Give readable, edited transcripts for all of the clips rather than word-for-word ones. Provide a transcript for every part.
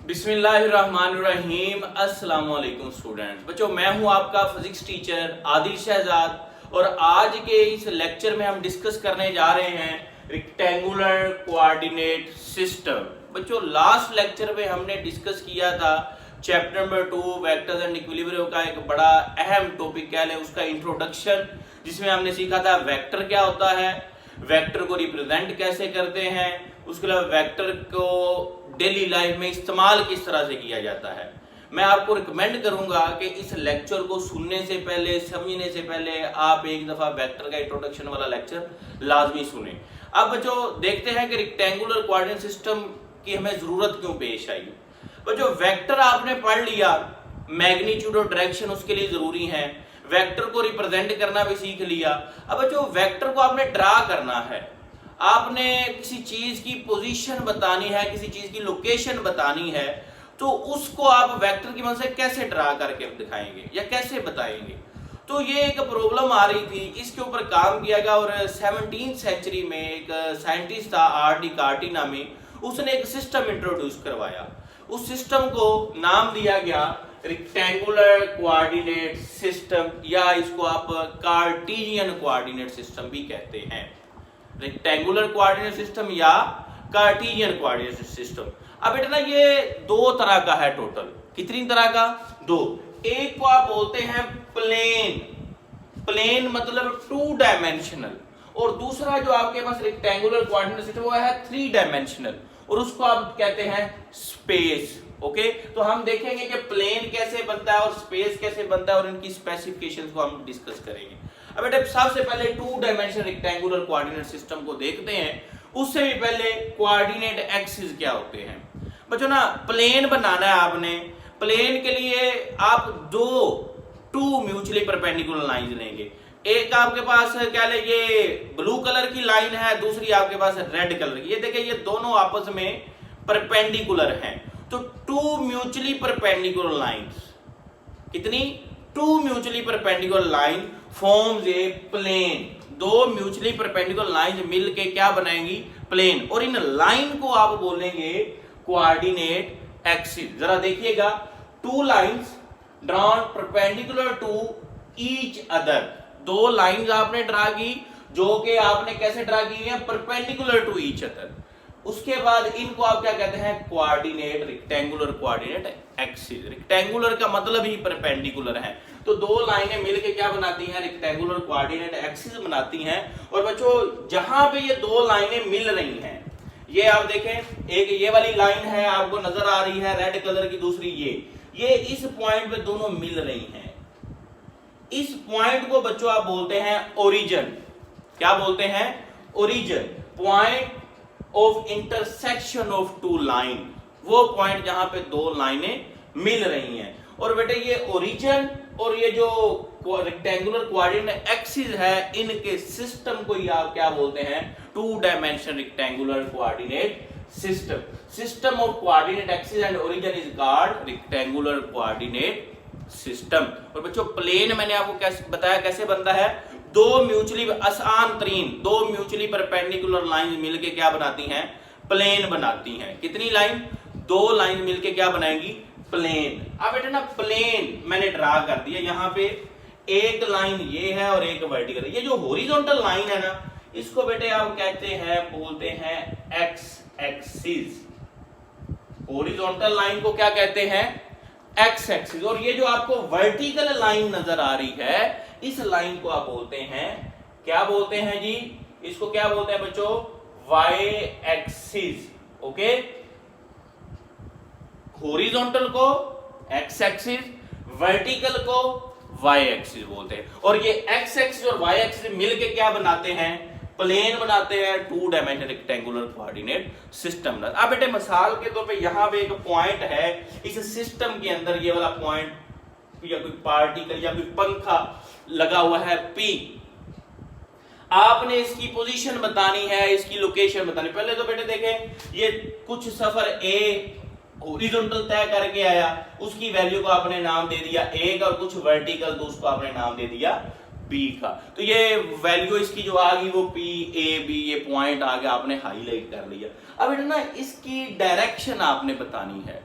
बिस्मिल्लाहिर्रहमानिर्रहीम। अस्सलाम वालेकुम स्टूडेंट्स। बच्चों, मैं हूं आपका फिजिक्स टीचर आदिल शहजाद और आज के इस लेक्चर में हम डिस्कस करने जा रहे हैं रेक्टेंगुलर कोऑर्डिनेट सिस्टम। बच्चों, लास्ट लेक्चर में हमने डिस्कस किया था chapter number 2 vectors and equilibrium का एक बड़ा अहम टॉपिक कह लें, उसका इंट्रोडक्शन, जिसमें हमने सीखा था वेक्टर क्या होता है, वेक्टर को रिप्रेजेंट कैसे करते हैं, उसके अलावा वेक्टर को डेली लाइफ में इस्तेमाल किस तरह से किया जाता है। मैं आपको रिकमेंड करूंगा कि इस लेक्चर को सुनने से पहले, समझने से पहले आप एक दफा वेक्टर का इंट्रोडक्शन वाला लेक्चर लाजमी सुने। अब बच्चों देखते हैं कि रेक्टेंगुलर कोऑर्डिनेट सिस्टम की हमें जरूरत क्यों पेश आई। बच्चों, वेक्टर आपने पढ़ लिया, मैग्नीट्यूड और डायरेक्शन उसके लिए जरूरी है, वेक्टर को रिप्रेजेंट करना भी सीख लिया। अब बच्चों, वेक्टर को आपने ड्रा करना है, आपने किसी चीज की पोजीशन बतानी है, किसी चीज की लोकेशन बतानी है, तो उसको आप वेक्टर की मदद से कैसे ड्रा करके दिखाएंगे या कैसे बताएंगे। तो ये एक प्रॉब्लम आ रही थी, इसके ऊपर काम किया गया और 17वीं सेंचुरी में एक साइंटिस्ट था आर.डी. कार्टी नामी, उसने एक सिस्टम इंट्रोड्यूस करवाया। उस सिस्टम को नाम दिया गया रेक्टेंगुलर कोऑर्डिनेट सिस्टम, या इसको आप कार्टेशियन कोऑर्डिनेट सिस्टम भी कहते हैं। रेक्टेंगुलर कोऑर्डिनेट सिस्टम या कार्टेशियन कोऑर्डिनेट सिस्टम। अब बेटा ना, ये दो तरह का है टोटल। कितनी तरह का? दो। एक को आप बोलते हैं प्लेन, प्लेन मतलब 2 डायमेंशनल, और दूसरा जो आपके पास रेक्टेंगुलर कोऑर्डिनेट सिस्टम वो है 3 डायमेंशनल, और उसको आप कहते हैं स्पेस। ओके, तो हम देखेंगे कि प्लेन कैसे बनता है और स्पेस कैसे बनता है, और इनकी स्पेसिफिकेशंस को हम डिस्कस करेंगे। अब बेटा, सबसे पहले 2 डायमेंशनल रेक्टेंगुलर कोऑर्डिनेट सिस्टम को देखते हैं। उससे भी पहले कोऑर्डिनेट एक्सिस क्या होते हैं। बच्चों ना, प्लेन बनाना है आपने। प्लेन के लिए आप टू म्यूचुअली परपेंडिकुलर लाइंस लेंगे। एक आपके पास क्या ले, ये ब्लू कलर की लाइन है, दूसरी आपके पास रेड कलर की। ये देखिए, ये दोनों आपस में परपेंडिकुलर हैं, तो 2 म्यूचुअली परपेंडिकुलर लाइंस, कितनी? 2 mutually perpendicular line forms a plane. 2 mutually perpendicular lines मिलके क्या बनाएंगी? प्लेन। और इन लाइन को आप बोलेंगे कोऑर्डिनेट एक्सिस। जरा देखिएगा, 2 lines drawn perpendicular to each other. 2 lines आपने ड्रा की, जो कि आपने कैसे ड्रा की है? Perpendicular to each other. उसके बाद इनको आप क्या कहते हैं? Coordinate, rectangular coordinate axis. Rectangular का मतलब ही परपेंडिकुलर है, तो 2 लाइनें मिलके क्या बनाती हैं? रेक्टेंगुलर कोऑर्डिनेट एक्सिस बनाती हैं। और बच्चों, जहां पे ये 2 लाइनें मिल रही हैं, ये आप देखें, एक ये वाली लाइन है आपको नजर आ रही है रेड कलर की, दूसरी ये इस पॉइंट पे दोनों मिल रही हैं। इस पॉइंट को बच्चों आप बोलते हैं ओरिजिन। क्या बोलते हैं? Origin, point of intersection of 2 line, वो पॉइंट जहां पे 2 लाइनें मिल रही हैं। और बेटे, ये ओरिजिन और ये जो रेक्टेंगुलर कोऑर्डिनेट एक्सिस है, इनके सिस्टम को ही आप क्या बोलते हैं? 2 dimensional rectangular coordinate system. System of coordinate axis and origin is called rectangular coordinate system. और बच्चों, प्लेन मैंने आपको कैसे बताया कैसे बनता है? 2 म्यूचुअली आसान तरीन 2 म्यूचुअली परपेंडिकुलर लाइन मिलके क्या बनाती हैं? प्लेन बनाती हैं। कितनी लाइन? 2 लाइन मिलके क्या बनाएंगी? प्लेन। अब बेटा ना, प्लेन मैंने ड्रा कर दिया, यहां पे एक लाइन ये है और एक वर्टिकल। ये जो हॉरिजॉन्टल लाइन है ना, इसको बेटे आप कहते हैं, बोलते हैं एक्स एक्सिस। हॉरिजॉन्टल लाइन को क्या कहते हैं? X axis. और ये जो आपको वर्टिकल लाइन नजर आ रही है, इस लाइन को आप बोलते हैं, क्या बोलते हैं जी? इसको क्या बोलते हैं बच्चों? Y axis. ओके, हॉरिजॉन्टल को एक्स एक्सिस, वर्टिकल को वाई एक्सिस बोलते हैं। और ये एक्स एक्सिस और वाई एक्सिस मिलके क्या बनाते हैं? प्लेन बनाते हैं, 2 डायमेंशनल रेक्टेंगुलर कोऑर्डिनेट सिस्टम। अब बेटे, मिसाल के तौर पे यहां पे एक पॉइंट है इस सिस्टम के अंदर, ये वाला पॉइंट, या कोई पार्टिकल या कोई पंखा लगा हुआ है P। आपने इसकी पोजीशन बतानी है, इसकी लोकेशन बतानी। पहले तो बेटे देखें, ये कुछ सफर A हॉरिजॉन्टल तय करके आया, उसकी वैल्यू को आपने नाम दे दिया A का, और कुछ वर्टिकल तो उसको आपने नाम दे दिया B का। तो ये वैल्यू इसकी जो आ गई वो P A B, ये पॉइंट आ गया, आपने हाईलाइट कर लिया। अब ना, इसकी डायरेक्शन आपने बतानी है।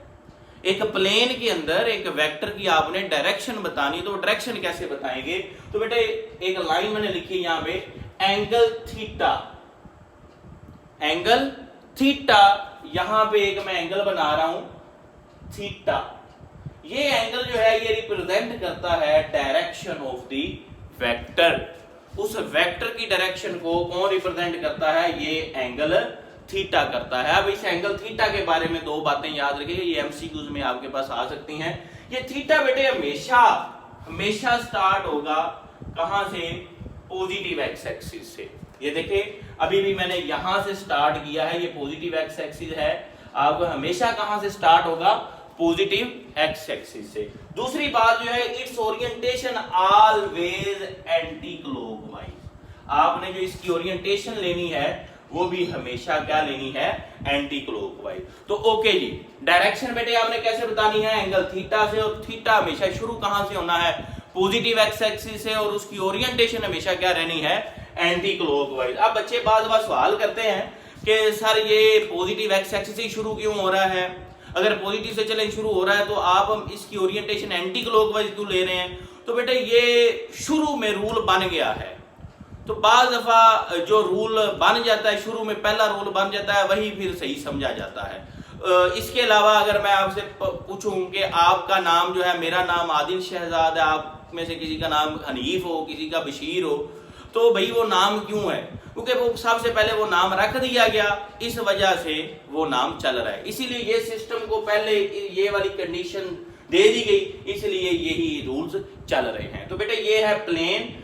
एक प्लेन के अंदर एक वेक्टर की आपने डायरेक्शन बतानी, तो डायरेक्शन कैसे बताएंगे? तो बेटे एक लाइन मैंने लिखी है यहां पे, एंगल थीटा, एंगल थीटा, यहां पे एक मैं एंगल बना रहा हूं थीटा। ये एंगल जो है ये रिप्रेजेंट करता है डायरेक्शन ऑफ द वेक्टर। उस वेक्टर की डायरेक्शन को कौन रिप्रेजेंट करता है? ये एंगल थीटा करता है। अब इस एंगल थीटा के बारे में दो बातें याद रखिए, ये एमसीक्यूज में आपके पास आ सकती हैं। ये थीटा बेटे हमेशा स्टार्ट होगा कहां से? पॉजिटिव एक्स एक्सिस से। ये देखिए अभी भी मैंने यहां से स्टार्ट किया है, ये पॉजिटिव एक्स एक्सिस है, आपको हमेशा कहां से स्टार्ट होगा? पॉजिटिव एक्स एक्सिस से। दूसरी बात जो है, it's orientation always anti clockwise. आपने जो इसकी ओरिएंटेशन लेनी है वो भी हमेशा क्या लेनी है? Anti clockwise. तो ओके जी, डायरेक्शन बेटे आपने कैसे बतानी है? एंगल थीटा से, और थीटा हमेशा शुरू कहां से होना है? पॉजिटिव एक्स एक्सिस से, और उसकी ओरिएंटेशन हमेशा क्या रहनी है? Anti clockwise. अब बच्चे बार बार सवाल करते हैं कि सर ये पॉजिटिव एक्स एक्सिस से शुरू क्यों हो रहा है? अगर पॉजिटिव से चले शुरू हो रहा है तो आप इसकी ओरिएंटेशन एंटी क्लॉकवाइज क्यों ले रहे हैं? तो बेटे ये शुरू में रूल बन गया है, तो बाज़ दफा जो रूल बन जाता है, शुरू में पहला रूल बन जाता है, वही फिर सही समझा जाता है। इसके अलावा अगर मैं आपसे पूछूं कि आपका नाम जो है, मेरा नाम आदिल शहजाद है, आप में से किसी का नाम हनीफ हो, किसी का बशीर हो, तो भाई वो नाम क्यों है? क्योंकि वो सबसे पहले वो नाम रख दिया गया, इस वजह से वो नाम चल रहा है। इसीलिए ये सिस्टम को पहले ये वाली कंडीशन दे दी गई, इसलिए यही रूल्स चल रहे हैं। तो बेटा ये है plane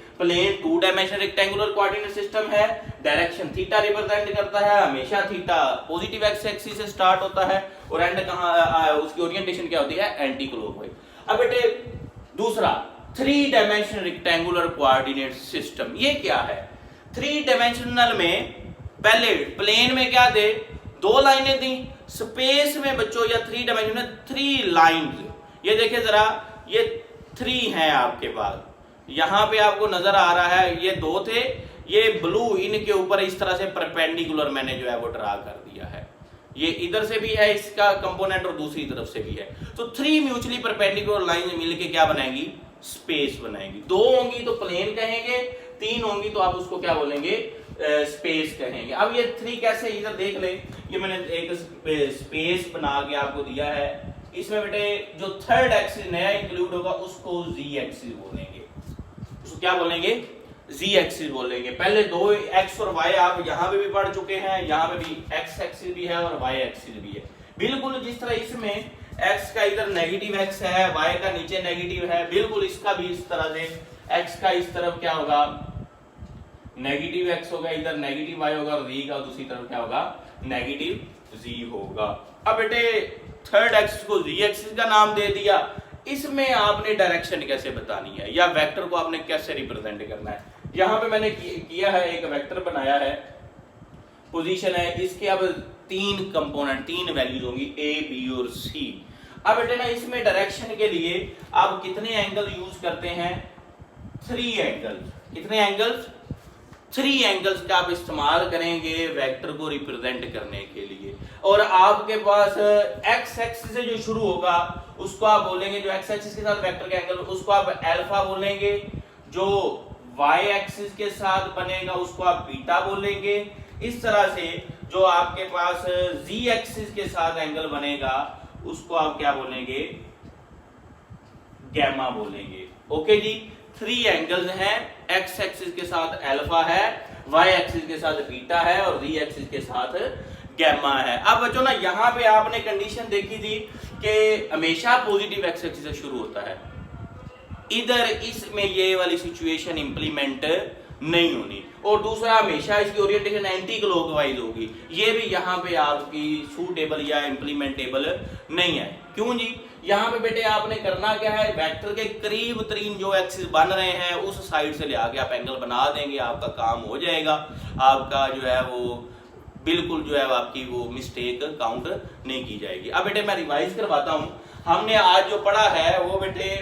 2 dimensional rectangular coordinate system है, डायरेक्शन थीटा रिप्रेजेंट करता है, हमेशा थीटा पॉजिटिव एक्स एक्सिस से स्टार्ट होता है, और एंड कहां, उसकी ओरिएंटेशन क्या होती है? Anti clockwise. अब बेटे दूसरा 3 डायमेंशनल रेक्टेंगुलर कोऑर्डिनेट सिस्टम, ये क्या है? 3 डायमेंशनल में पहले प्लेन में क्या थे? 2 लाइनें थी, स्पेस में बच्चों या 3 डायमेंशन में 3 लाइंस। ये देखिए जरा, ये 3 हैं आपके पास, यहां पे आपको नजर आ रहा है, ये 2 थे, ये ब्लू इनके ऊपर इस तरह से परपेंडिकुलर मैंने जो है वो ड्रा कर दिया है। ये इधर से भी है इसका कंपोनेंट और दूसरी तरफ से भी है, तो 3 म्यूचुअली परपेंडिकुलर लाइन मिलके क्या बनाएंगी? स्पेस बनाएंगी। 2 होंगी तो प्लेन कहेंगे, 3 होंगी तो आप उसको क्या बोलेंगे? स्पेस कहेंगे। अब ये 3 कैसे, इधर देख ले, ये मैंने एक स्पेस बना के आपको दिया है। इसमें बेटे जो थर्ड एक्सिस नया इंक्लूड होगा उसको जी एक्सिस बोलेंगे। उसको क्या बोलेंगे? जी एक्सिस बोलेंगे। पहले 2 एक्स और वाई आप यहां पे भी पढ़ चुके हैं, यहां पे भी एक्स एक्सिस भी है और वाई एक्सिस भी है। बिल्कुल जिस तरह इसमें एक्स का इधर नेगेटिव एक्स है, वाई का नीचे नेगेटिव है, बिल्कुल इसका भी इस तरह से एक्स का इस तरफ क्या होगा? नेगेटिव एक्स होगा, इधर नेगेटिव वाई होगा, और जी का दूसरी तरफ क्या होगा? नेगेटिव जी होगा। अब बेटे थर्ड एक्सिस को जी एक्सिस का नाम दे दिया, इसमें आपने डायरेक्शन कैसे बतानी है या वेक्टर को आपने कैसे रिप्रेजेंट करना है? यहां पे मैंने किया है, एक वेक्टर बनाया है, पोजीशन है, इसके अब 3 कंपोनेंट, 3 वैल्यूज होंगी ए, बी और सी। अब बेटे ना इसमें डायरेक्शन के लिए आप कितने एंगल यूज करते हैं? 3 एंगल्स। कितने एंगल्स? 3 एंगल्स का आप इस्तेमाल करेंगे वेक्टर को रिप्रेजेंट करने के लिए। और आपके पास एक्स एक्सिस से जो शुरू होगा उसको आप बोलेंगे, जो एक्स एक्सिस के साथ वेक्टर का एंगल उसको आप अल्फा बोलेंगे, जो वाई एक्सिस के साथ बनेगा उसको आप बीटा बोलेंगे। इस तरह से जो आपके पास जी एक्सिस के साथ एंगल बनेगा उसको आप क्या बोलेंगे? गैमा बोलेंगे। ओके जी, 3 एंगल्स हैं, एक्स एक्सिस के साथ अल्फा है, वाई एक्सिस के साथ बीटा है और जी एक्सिस के साथ गैमा है। अब बच्चों ना यहाँ पे आपने कंडीशन देखी थी कि हमेशा पॉजिटिव एक्स एक्सिस से शुरू होता है, इधर इसमें ये वाली सिचुएशन इंप्लीमेंट नहीं होनी, और दूसरा हमेशा इसकी ओरिएंटेशन एंटी क्लॉकवाइज होगी। ये भी यहाँ पे आपकी सूटेबल या इंप्लीमेंटेबल नहीं है। क्यों जी? यहाँ पे बेटे आपने करना क्या है? वेक्टर के करीब तरीन जो एक्सिस बन रहे हैं उस साइड से ले आके आप एंगल बना देंगे, आपका काम हो जाएगा। आपका जो है वो बिल्कुल जो है आपकी वो मिस्टेक काउंट नहीं की जाएगी। अब बेटे मैं रिवाइज करवाता हूँ, हमने आज जो पढ़ा है वो बेटे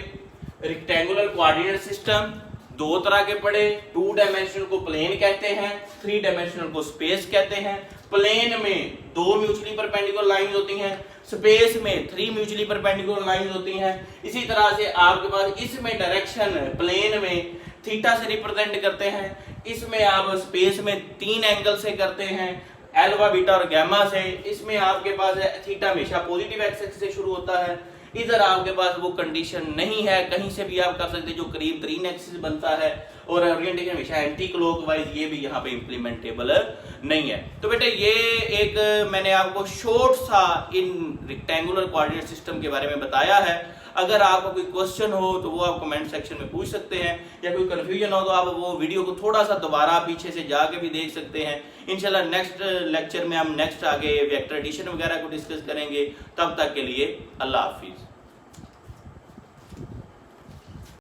रेक्टेंगुलर कोऑर्डिनेट सिस्टम 2 तरह के पढ़े। 2 डायमेंशनल को प्लेन कहते हैं, 3 डायमेंशनल को स्पेस कहते हैं। प्लेन में 2 म्यूचुअली परपेंडिकुलर लाइंस होती हैं, स्पेस में 3 म्यूचुअली परपेंडिकुलर लाइंस होती हैं। इसी तरह से आपके पास इसमें डायरेक्शन प्लेन में थीटा से रिप्रेजेंट करते हैं, इसमें आप स्पेस में 3 एंगल से करते हैं, अल्फा बीटा और गामा से। इसमें आपके पास थीटा हमेशा पॉजिटिव एक्सिस से शुरू होता है। इधर आपके पास वो कंडीशन नहीं है, कहीं से भी आप कर सकते हैं जो करीब 3 एक्सिस बनता है, और ओरिएंटेशन हमेशा एंटी क्लॉकवाइज, ये भी यहाँ पे इम्प्लीमेंटेबल नहीं है। तो बेटे ये एक मैंने आपको शॉर्ट सा इन रेक्टेंगुलर कोऑर्डिनेट सिस्टम के बारे में बताया है। अगर आपको कोई क्वेश्चन हो तो वो आप कमेंट सेक्शन में पूछ सकते हैं, या कोई कंफ्यूजन हो तो आप वो वीडियो को थोड़ा सा दोबारा पीछे से जाके भी देख सकते हैं। इंशाल्लाह नेक्स्ट लेक्चर में हम नेक्स्ट आगे वेक्टर एडिशन वगैरह को डिस्कस करेंगे। तब तक के लिए अल्लाह हाफिज।